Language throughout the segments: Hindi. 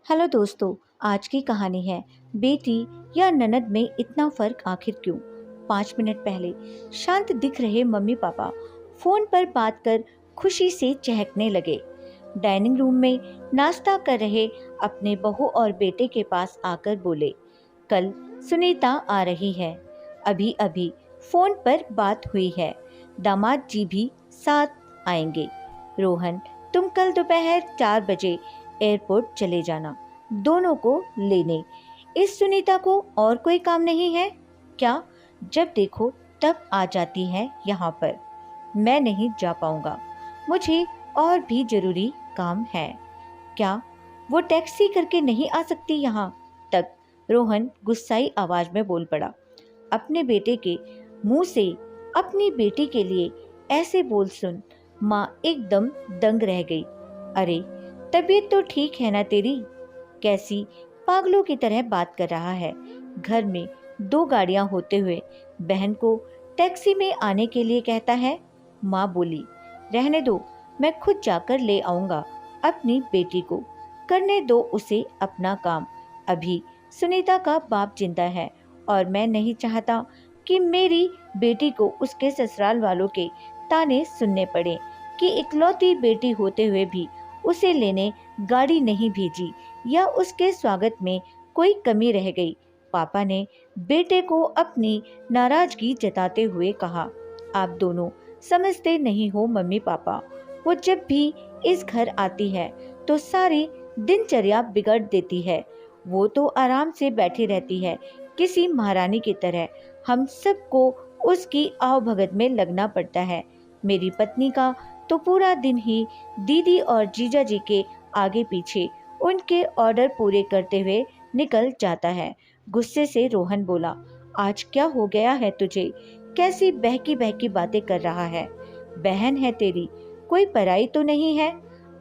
हेलो दोस्तों। आज की कहानी है बेटी या ननद में इतना फर्क आखिर क्यों। 5 मिनट पहले शांत दिख रहे मम्मी पापा फोन पर बात कर खुशी से चहकने लगे। डाइनिंग रूम में नाश्ता कर रहे अपने बहू और बेटे के पास आकर बोले, कल सुनीता आ रही है। अभी अभी फोन पर बात हुई है, दामाद जी भी साथ आएंगे। रोहन, तुम कल दोपहर 4 बजे एयरपोर्ट चले जाना, दोनों को लेने। इस सुनीता को और कोई काम नहीं है क्या? जब देखो तब आ जाती है यहाँ पर। मैं नहीं जा पाऊंगा, मुझे और भी जरूरी काम है। क्या वो टैक्सी करके नहीं आ सकती यहाँ तक? रोहन गुस्साई आवाज में बोल पड़ा। अपने बेटे के मुंह से अपनी बेटी के लिए ऐसे बोल सुन माँ एकदम दंग रह गई। अरे तबीयत तो ठीक है ना तेरी? कैसी पागलों की तरह बात कर रहा है। घर में 2 गाड़ियां होते हुए बहन को टैक्सी में आने के लिए कहता है। माँ बोली, रहने दो, मैं खुद जाकर ले आऊंगा अपनी बेटी को। करने दो उसे अपना काम। अभी सुनीता का बाप जिंदा है और मैं नहीं चाहता कि मेरी बेटी को उसके ससुराल वालों के ताने सुनने पड़े कि इकलौती बेटी होते हुए भी उसे लेने गाड़ी नहीं भेजी या उसके स्वागत में कोई कमी रह गई। पापा ने बेटे को अपनी नाराजगी जताते हुए कहा, आप दोनों समझते नहीं हो मम्मी पापा। वो जब भी इस घर आती है तो सारी दिनचर्या बिगड़ देती है। वो तो आराम से बैठी रहती है किसी महारानी की तरह। हम सबको उसकी आवभगत में लगना पड़ता है। मेरी पत्नी का तो पूरा दिन ही दीदी और जीजा जी के आगे पीछे उनके ऑर्डर पूरे करते हुए निकल जाता है। गुस्से से रोहन बोला, आज क्या हो गया है तुझे? कैसी बहकी बहकी बातें कर रहा है? बहन है तेरी, कोई पराई तो नहीं है।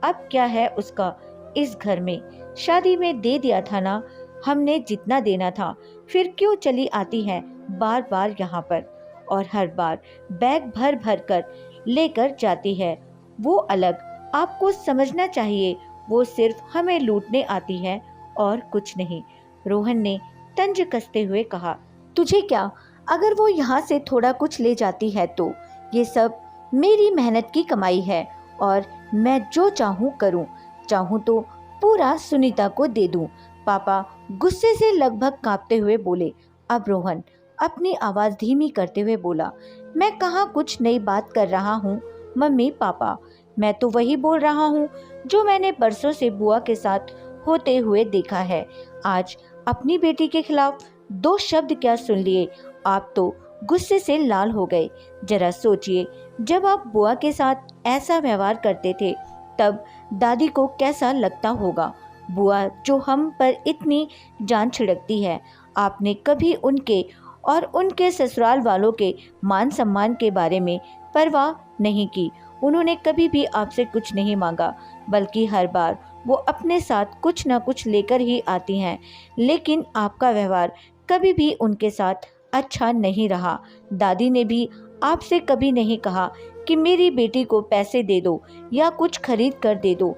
अब क्या है उसका इस घर में? शादी में दे दिया था ना हमने जितना देना था, फिर क्यों चली आती है बार बार यहाँ पर? और हर बार बैग भर भर कर लेकर जाती है। वो अलग, आपको समझना चाहिए, वो सिर्फ हमें लूटने आती है और कुछ नहीं। रोहन ने तंज कसते हुए कहा, तुझे क्या, अगर वो यहाँ से थोड़ा कुछ ले जाती है तो ये सब मेरी मेहनत की कमाई है और मैं जो चाहूँ करूँ। चाहूँ तो पूरा सुनीता को दे दूँ। पापा गुस्से से लगभग कांपते हुए बोले। अब रोहन अपनी आवाज धीमी करते हुए बोला, मैं कहाँ कुछ नई बात कर रहा हूँ मम्मी पापा। मैं तो वही बोल रहा हूँ जो मैंने बरसों से बुआ के साथ होते हुए देखा है। आज अपनी बेटी के खिलाफ 2 शब्द क्या सुन लिए, आप तो गुस्से से लाल हो गए। जरा सोचिए, जब आप बुआ के साथ ऐसा व्यवहार करते थे तब दादी को कैसा लगता होगा। बुआ जो हम पर इतनी जान छिड़कती है, आपने कभी उनके और उनके ससुराल वालों के मान सम्मान के बारे में परवाह नहीं की। उन्होंने कभी भी आपसे कुछ नहीं मांगा, बल्कि हर बार वो अपने साथ कुछ न कुछ लेकर ही आती हैं। लेकिन आपका व्यवहार कभी भी उनके साथ अच्छा नहीं रहा। दादी ने भी आपसे कभी नहीं कहा कि मेरी बेटी को पैसे दे दो या कुछ खरीद कर दे दो।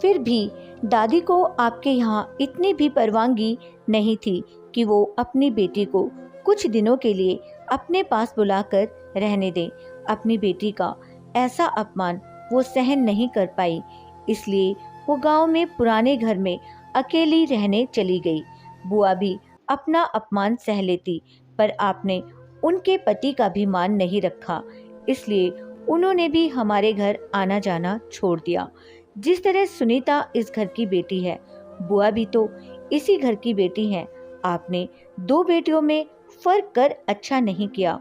फिर भी दादी को आपके यहाँ इतनी भी परवानगी नहीं थी कि वो अपनी बेटी को कुछ दिनों के लिए अपने पास बुलाकर रहने दें। अपनी बेटी का ऐसा अपमान वो सहन नहीं कर पाई, इसलिए वो गांव में पुराने घर में अकेली रहने चली गई। बुआ भी अपना अपमान सह लेती, पर आपने उनके पति का भी मान नहीं रखा, इसलिए उन्होंने भी हमारे घर आना जाना छोड़ दिया। जिस तरह सुनीता इस घर की बेटी है, बुआ भी तो इसी घर की बेटी है। आपने 2 बेटियों में फर्क कर अच्छा नहीं किया।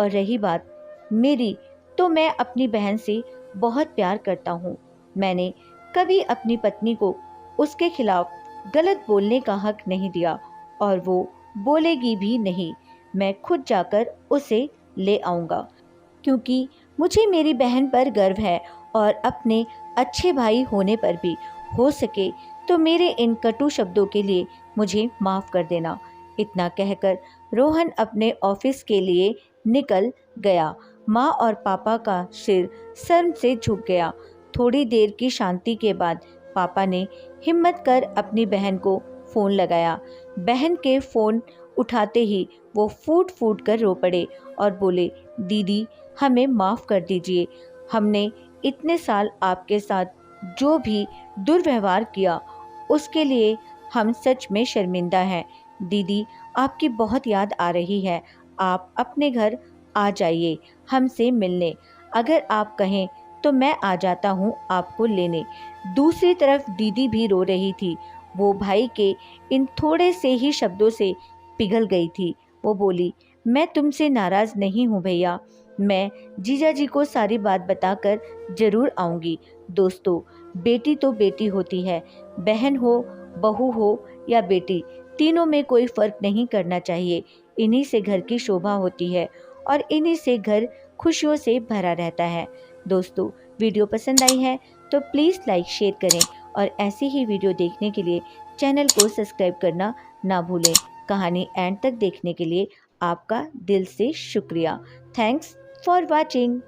और रही बात मेरी, तो मैं अपनी बहन से बहुत प्यार करता हूँ। मैंने कभी अपनी पत्नी को उसके खिलाफ गलत बोलने का हक नहीं दिया और वो बोलेगी भी नहीं। मैं खुद जाकर उसे ले आऊँगा, क्योंकि मुझे मेरी बहन पर गर्व है और अपने अच्छे भाई होने पर भी। हो सके तो मेरे इन कटु शब्दों के लिए मुझे माफ़ कर देना। इतना कहकर रोहन अपने ऑफिस के लिए निकल गया। माँ और पापा का सिर शर्म से झुक गया। थोड़ी देर की शांति के बाद पापा ने हिम्मत कर अपनी बहन को फ़ोन लगाया। बहन के फ़ोन उठाते ही वो फूट फूट कर रो पड़े और बोले, दीदी हमें माफ़ कर दीजिए, हमने इतने साल आपके साथ जो भी दुर्व्यवहार किया उसके लिए हम सच में शर्मिंदा हैं। दीदी आपकी बहुत याद आ रही है, आप अपने घर आ जाइए हमसे मिलने। अगर आप कहें तो मैं आ जाता हूँ आपको लेने। दूसरी तरफ दीदी भी रो रही थी। वो भाई के इन थोड़े से ही शब्दों से पिघल गई थी। वो बोली, मैं तुमसे नाराज़ नहीं हूँ भैया, मैं जीजा जी को सारी बात बताकर ज़रूर आऊँगी। दोस्तों, बेटी तो बेटी होती है, बहन हो, बहू हो या बेटी, तीनों में कोई फ़र्क नहीं करना चाहिए। इन्हीं से घर की शोभा होती है और इन्हीं से घर खुशियों से भरा रहता है। दोस्तों, वीडियो पसंद आई है तो प्लीज़ लाइक शेयर करें और ऐसी ही वीडियो देखने के लिए चैनल को सब्सक्राइब करना ना भूलें। कहानी एंड तक देखने के लिए आपका दिल से शुक्रिया। Thanks for watching.